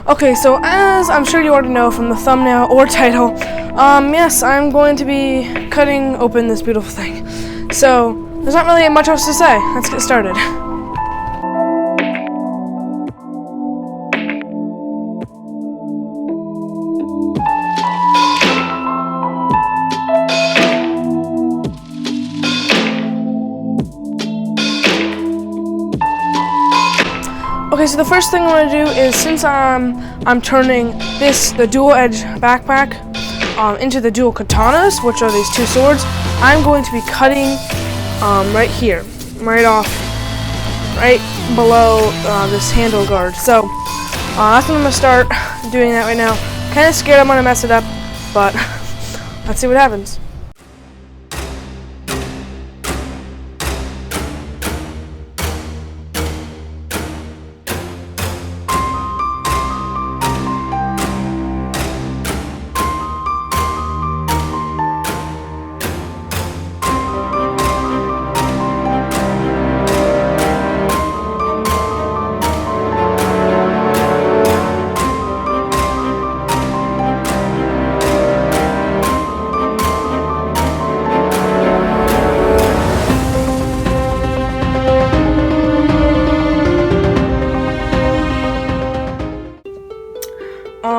Okay, so as I'm sure you already know from the thumbnail or title, yes, I'm going to be cutting open this beautiful thing. So, there's not really much else to say. Let's get started. Okay, so the first thing I'm going to do is, since I'm turning the dual edge backpack into the Duel Katanas, which are these two swords, I'm going to be cutting right here, right below this handle guard. So that's when I'm going to start doing that right now. Kind of scared I'm going to mess it up, but let's see what happens.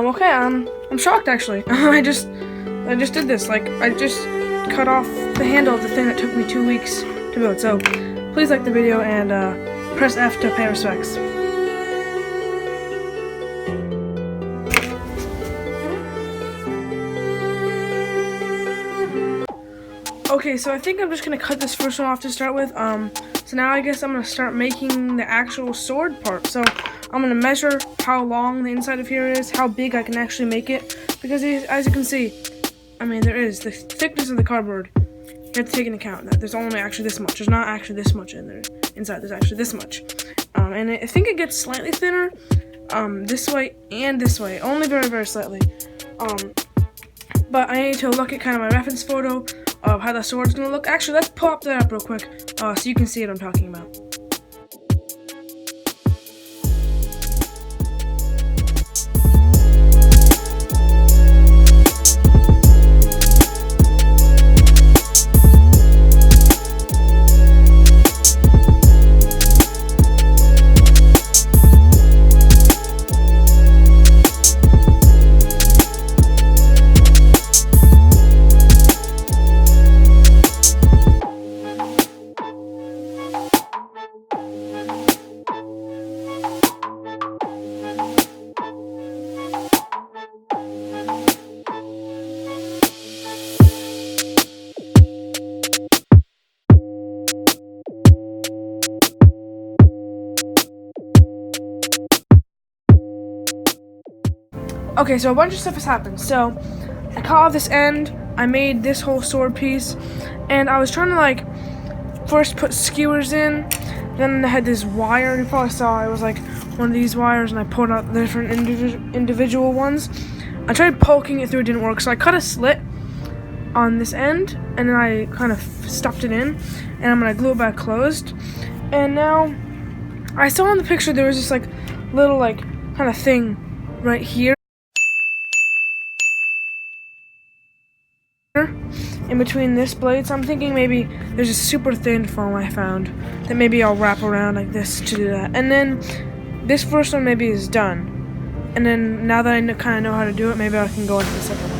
Okay, I'm shocked actually. I just did this. Like, I just cut off the handle of the thing that took me 2 weeks to build. So, please like the video and press F to pay respects. Okay, so I think I'm just gonna cut this first one off to start with. So now I guess I'm gonna start making the actual sword part. So I'm gonna measure how long the inside of here is, how big I can actually make it, because as you can see, I mean, there is the thickness of the cardboard. You have to take into account that there's only actually this much. There's not actually this much in there. Inside there's actually this much, and I think it gets slightly thinner, this way and this way, only very, very slightly. But I need to look at kind of my reference photo of how the sword's gonna look. Actually, let's pop that up real quick, so you can see what I'm talking about. Okay, so a bunch of stuff has happened. So, I cut off this end, I made this whole sword piece, and I was trying to, like, first put skewers in, then I had this wire, you probably saw it was like one of these wires, and I pulled out the different individual ones. I tried poking it through, it didn't work, so I cut a slit on this end, and then I kind of stuffed it in, and I'm going to glue it back closed. And now, I saw in the picture there was this, like, little, like, kind of thing right here. In between this blade, so I'm thinking maybe there's a super thin foam I found that maybe I'll wrap around like this to do that. And then this first one maybe is done, and then now that I kind of know how to do it, maybe I can go into the second one.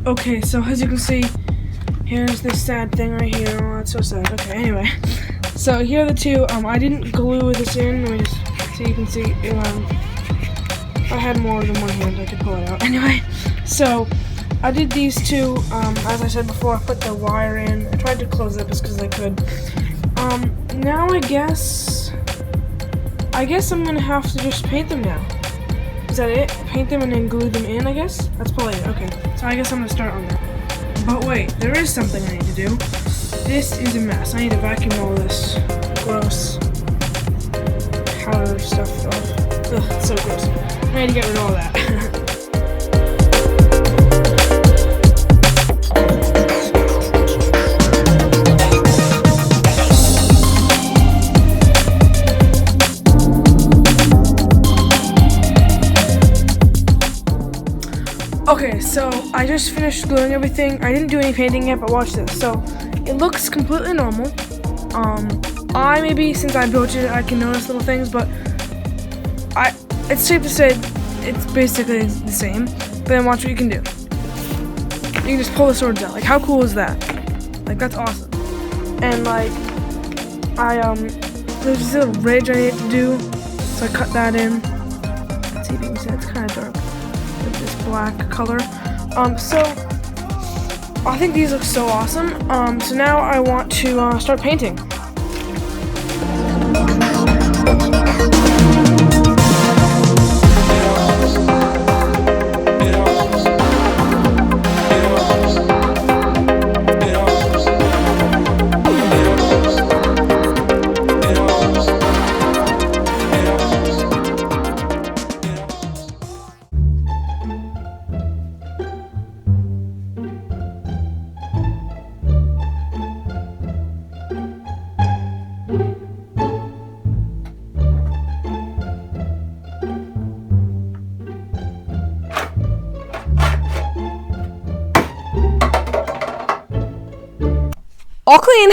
Okay, so as you can see, here's this sad thing right here. Oh, that's so sad. Okay, anyway. So here are the two. I didn't glue this in. Let me just so you can see. If I had more than one hand, I could pull it out. Anyway, so I did these two. As I said before, I put the wire in. I tried to close it just because I could. Now I guess I'm gonna have to just paint them now. Is that it? Paint them and then glue them in, I guess? That's probably it. Okay. So I guess I'm gonna start on that. But wait, there is something I need to do. This is a mess. I need to vacuum all this gross I had to get rid of all that. Okay, so I just finished gluing everything. I didn't do any painting yet, but watch this. So it looks completely normal. Maybe since I built it, I can notice little things, but it's safe to say it's basically the same. But then watch what you can do. You can just pull the swords out. Like, how cool is that? Like, that's awesome. And like, there's this little ridge I need to do, so I cut that in. Let's see if you can see. It's kind of dark. This black color. So I think these look so awesome. So now I want to start painting. All clean.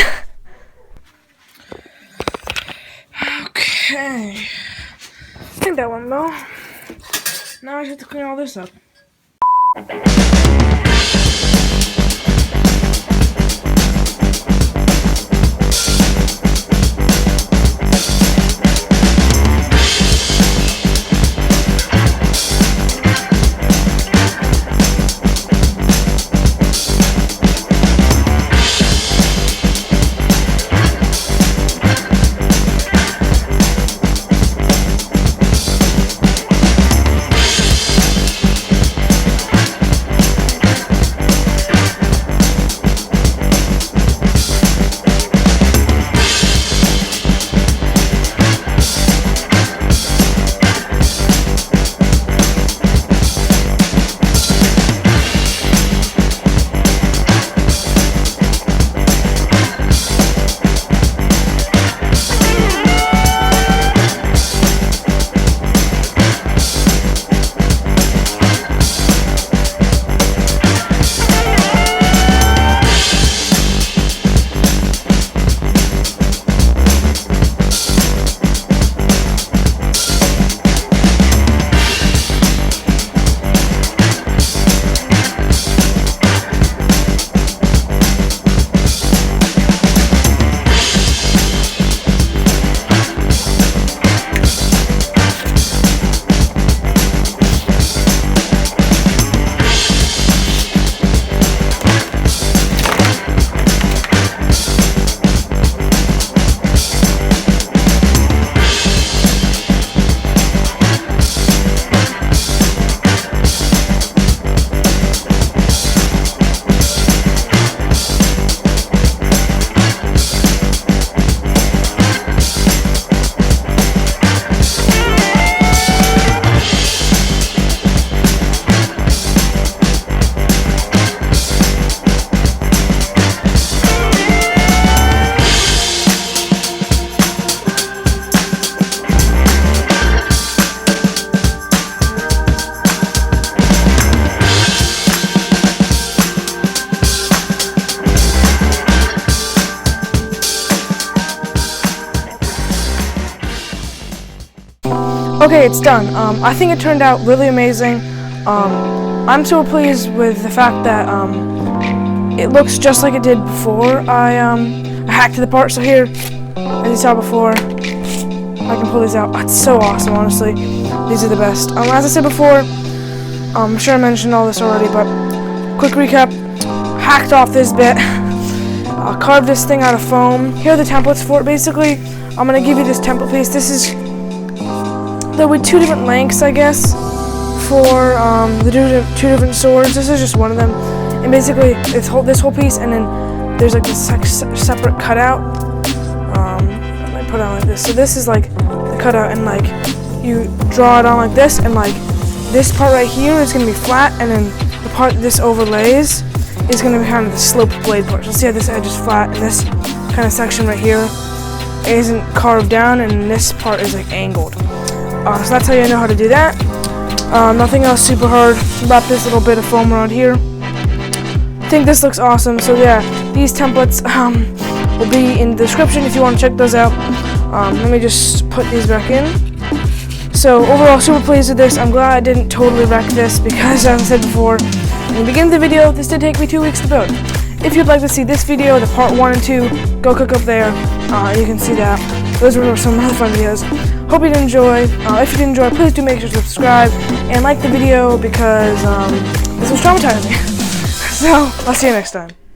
Okay. I think that went well. Now I just have to clean all this up. Okay, it's done. I think it turned out really amazing. I'm so pleased with the fact that it looks just like it did before I hacked the part. So here, as you saw before, I can pull these out. Oh, it's so awesome, honestly. These are the best. As I said before, I'm sure I mentioned all this already, but quick recap. Hacked off this bit. Carved this thing out of foam. Here are the templates for it. Basically, I'm going to give you this template piece. There were two different lengths, I guess, for the two different swords. This is just one of them. And basically, this whole piece, and then there's like this separate cutout. And I put it on like this. So this is like the cutout, and like you draw it on like this, and like this part right here is going to be flat, and then the part that this overlays is going to be kind of the sloped blade part. So see how this edge is flat, and this kind of section right here isn't carved down, and this part is like angled. So that's how you know how to do that. Nothing else super hard. Wrap this little bit of foam around here. I think this looks awesome. So yeah, these templates will be in the description if you want to check those out. Let me just put these back in. So overall, super pleased with this. I'm glad I didn't totally wreck this because, as I said before in the beginning of the video, this did take me 2 weeks to build. If you'd like to see this video, the part 1 and 2, go click up there. You can see that. Those were some really fun videos. Hope you did enjoy. If you did enjoy, please do make sure to subscribe and like the video because this was traumatizing. So, I'll see you next time.